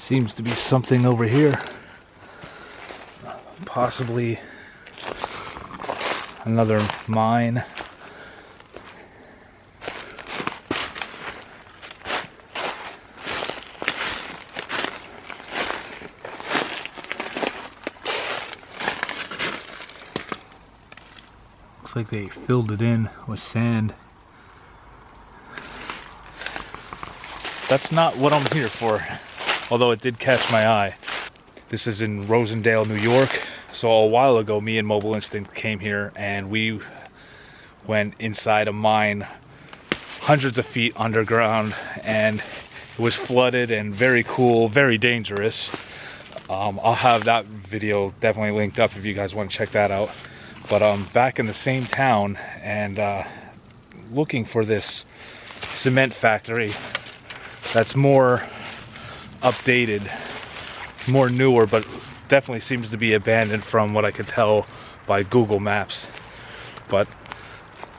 Seems to be something over here. Possibly another mine. Looks like they filled it in with sand. That's not what I'm here for, although it did catch my eye. This is in Rosendale, New York. So a while ago, me and Mobile Instinct came here and we went inside a mine hundreds of feet underground, and it was flooded and very cool, very dangerous. I'll have that video definitely linked up if you guys want to check that out. But I'm back in the same town and looking for this cement factory that's more updated, more newer, but definitely seems to be abandoned from what I could tell by Google Maps. But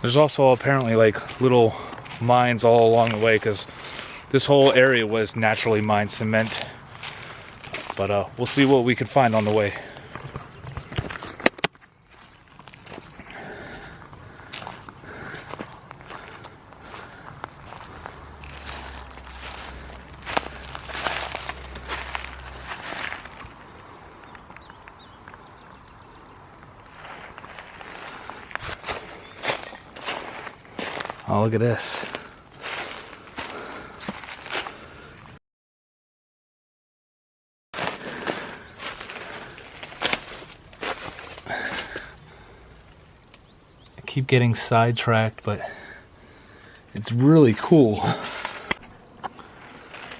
there's also apparently like little mines all along the way, because this whole area was naturally mined cement. But we'll see what we can find on the way. Oh, look at this. I keep getting sidetracked, but it's really cool.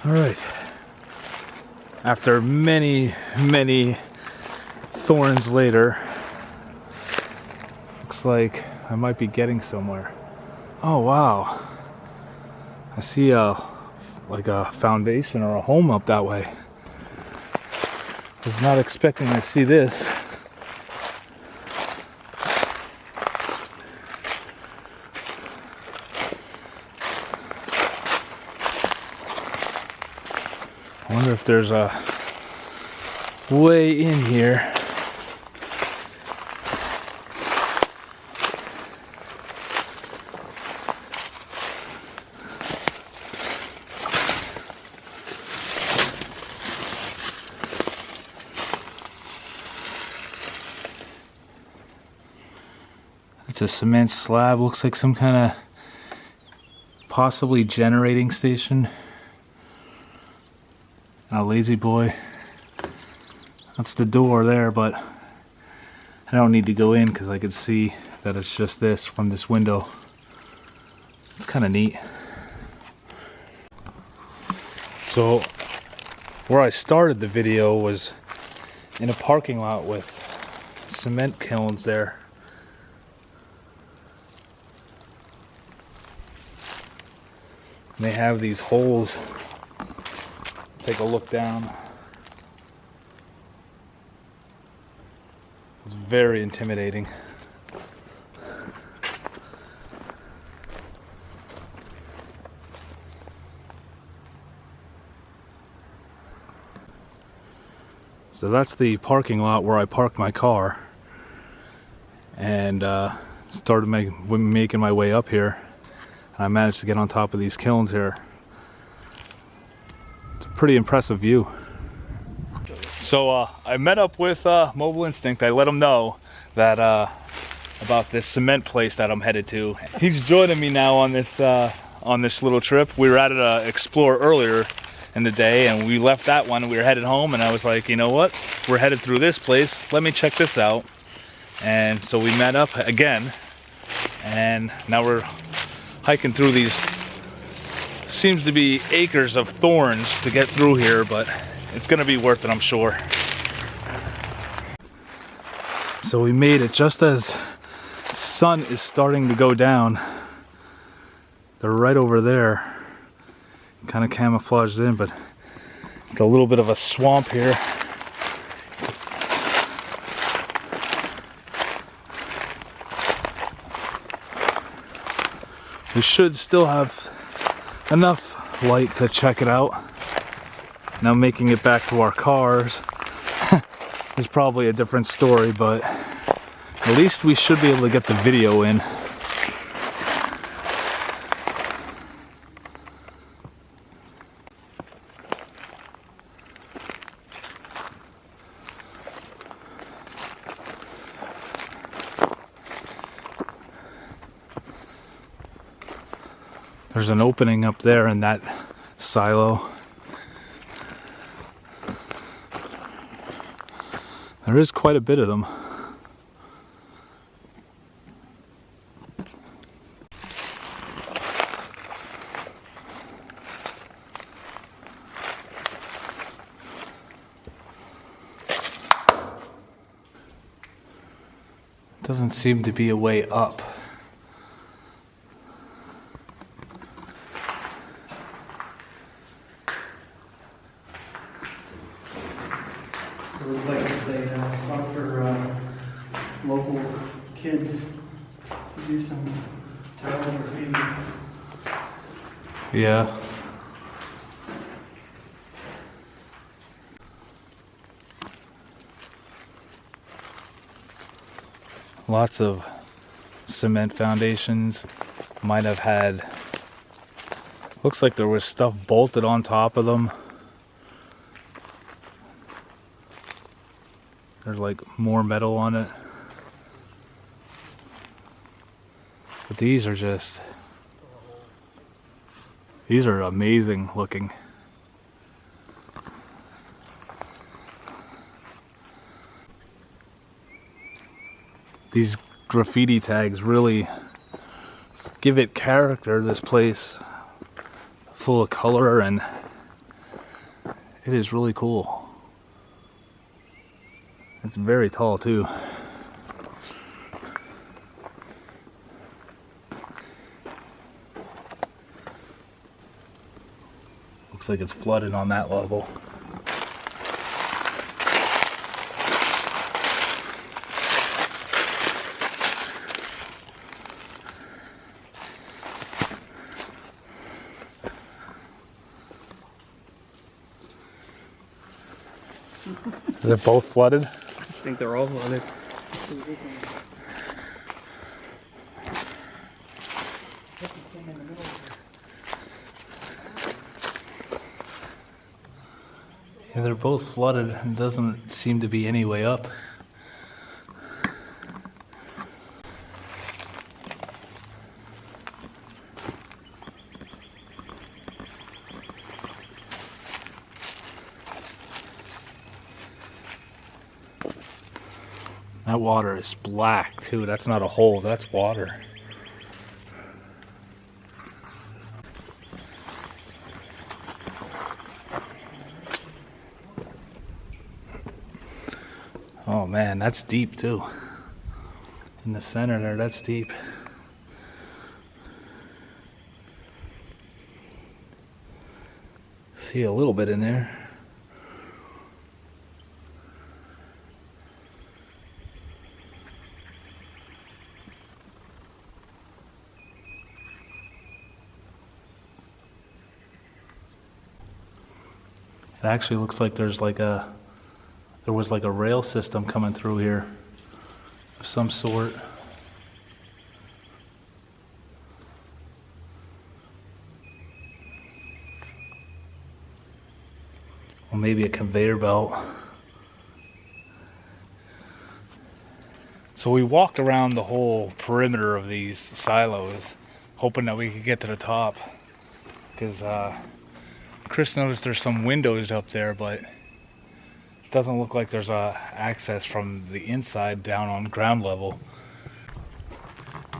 All right. After many thorns later, looks like I might be getting somewhere. Oh wow, I see like a foundation or a home up that way. Was not expecting to see this. I wonder if there's a way in here. It's a cement slab, looks like some kind of possibly generating station. A lazy boy. That's the door there, but I don't need to go in because I could see that it's just this from this window. It's kind of neat. So where I started the video was in a parking lot with cement kilns there. And they have these holes. Take a look down. It's very intimidating. So that's the parking lot where I parked my car, and started making my way up here. I managed to get on top of these kilns here. It's a pretty impressive view. So I met up with Mobile Instinct. I let him know that about this cement place that I'm headed to. He's joining me now on this little trip. We were at Explore earlier in the day, and we left that one and we were headed home, and I was like, you know what? We're headed through this place. Let me check this out. And so we met up again, and now we're hiking through these, seems to be acres of thorns to get through here, but it's gonna be worth it, I'm sure. So we made it just as the sun is starting to go down. They're right over there, kind of camouflaged in, but it's a little bit of a swamp here. We should still have enough light to check it out. Now making it back to our cars is probably a different story, but at least we should be able to get the video in. There's an opening up there in that silo. There is quite a bit of them. Doesn't seem to be a way up. It looks like it's a spot for local kids to do some terrible graffiti. Yeah. Lots of cement foundations. Might have had, looks like there was stuff bolted on top of them. There's like more metal on it. But these are just, these are amazing looking. These graffiti tags really give it character, this place. Full of color, and it is really cool. It's very tall too. Looks like it's flooded on that level. Is it both flooded? I think they're all flooded. Yeah, they're both flooded and doesn't seem to be any way up. That water is black too. That's not a hole, that's water. Oh man, that's deep too. In the center there, that's deep. See a little bit in there. It actually looks like there was like a rail system coming through here of some sort. Or maybe a conveyor belt. So we walked around the whole perimeter of these silos, hoping that we could get to the top, because Chris noticed there's some windows up there, but it doesn't look like there's access from the inside down on ground level.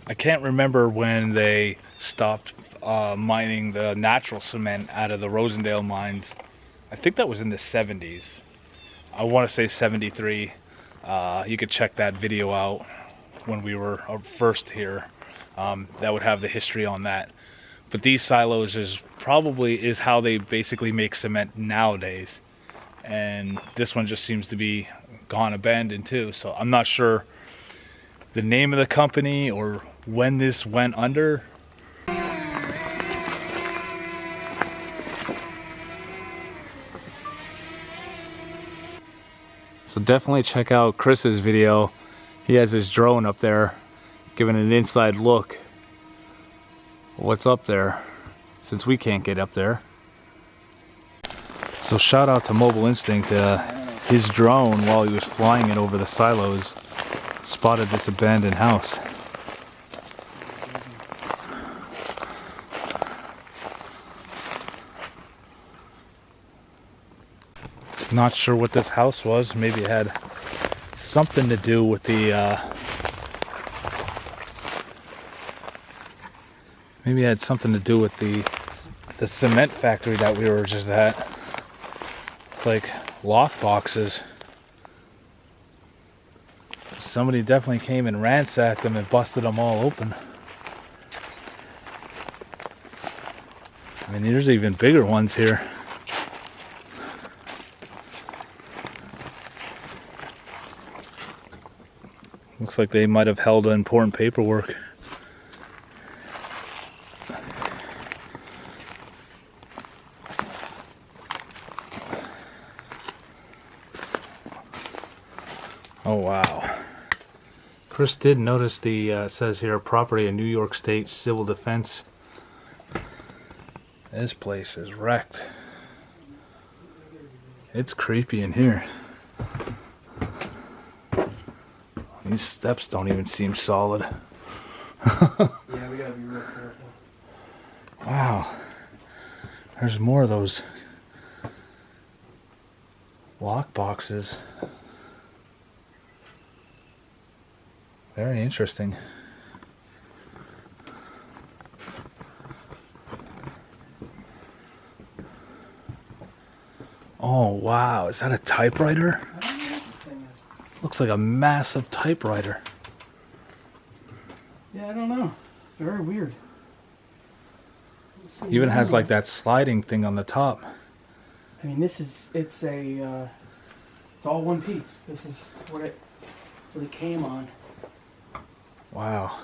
I can't remember when they stopped mining the natural cement out of the Rosendale mines. I think that was in the 70s. I want to say 73. You could check that video out when we were first here. That would have the history on that. But these silos is how they basically make cement nowadays. And this one just seems to be gone abandoned too. So I'm not sure the name of the company or when this went under. So definitely check out Chris's video. He has his drone up there giving an inside look. What's up there, since we can't get up there. So shout out to Mobile Instinct. His drone, while he was flying it over the silos, spotted this abandoned house. Not sure what this house was. Maybe it had something to do with the the cement factory that we were just at. It's like lock boxes. Somebody definitely came and ransacked them and busted them all open. I mean, there's even bigger ones here. Looks like they might have held important paperwork. Oh wow. Chris did notice the says here property in New York State Civil Defense. This place is wrecked. It's creepy in here. These steps don't even seem solid. Yeah, we gotta be real careful. Wow. There's more of those lock boxes. Very interesting. Oh wow, is that a typewriter? Looks like a massive typewriter. Yeah, I don't know. Very weird. Even has like that sliding thing on the top. I mean, it's all one piece. This is what it came on. Wow.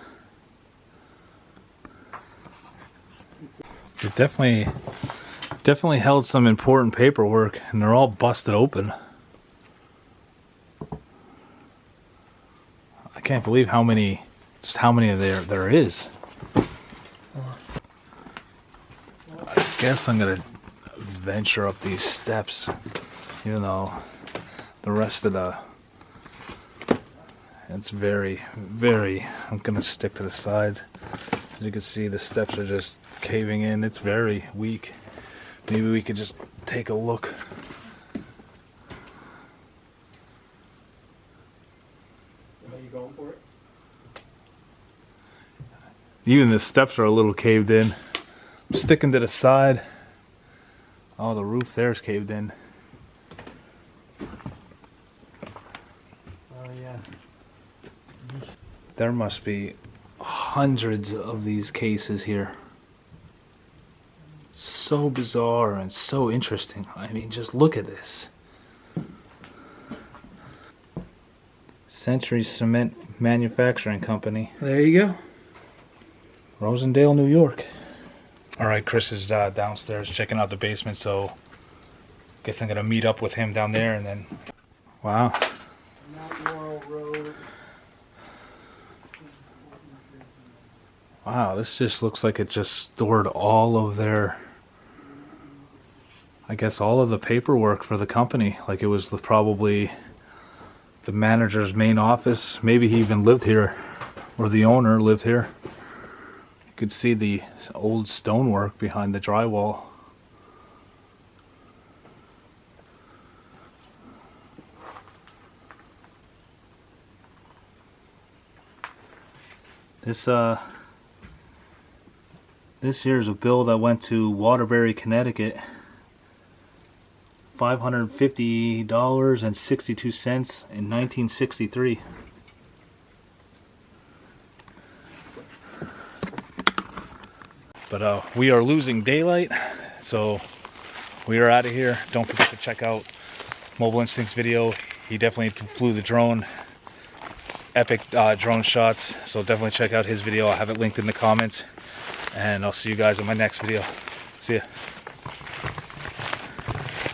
It definitely held some important paperwork, and they're all busted open. I can't believe how many there is. I guess I'm gonna venture up these steps, even though the rest of it's very, I'm gonna stick to the side. As you can see, the steps are just caving in. It's very weak. Maybe we could just take a look. Are you going for it? Even the steps are a little caved in. I'm sticking to the side. Oh, the roof there's caved in. Oh yeah. There must be hundreds of these cases here. So bizarre and so interesting. I mean, just look at this. Century Cement Manufacturing Company. There you go. Rosendale, New York. Alright, Chris is downstairs checking out the basement, so guess I'm gonna meet up with him down there and then... Wow. Mount Laurel Road. Wow, this just looks like it just stored all of their... I guess all of the paperwork for the company. Like it was probably the manager's main office. Maybe he even lived here, or the owner lived here. You could see the old stonework behind the drywall. This here is a bill that went to Waterbury, Connecticut. $550.62 in 1963. But we are losing daylight, so we are out of here. Don't forget to check out Mobile Instinct's video. He definitely flew the drone. Epic drone shots, so definitely check out his video. I'll have it linked in the comments, and I'll see you guys in my next video. See ya.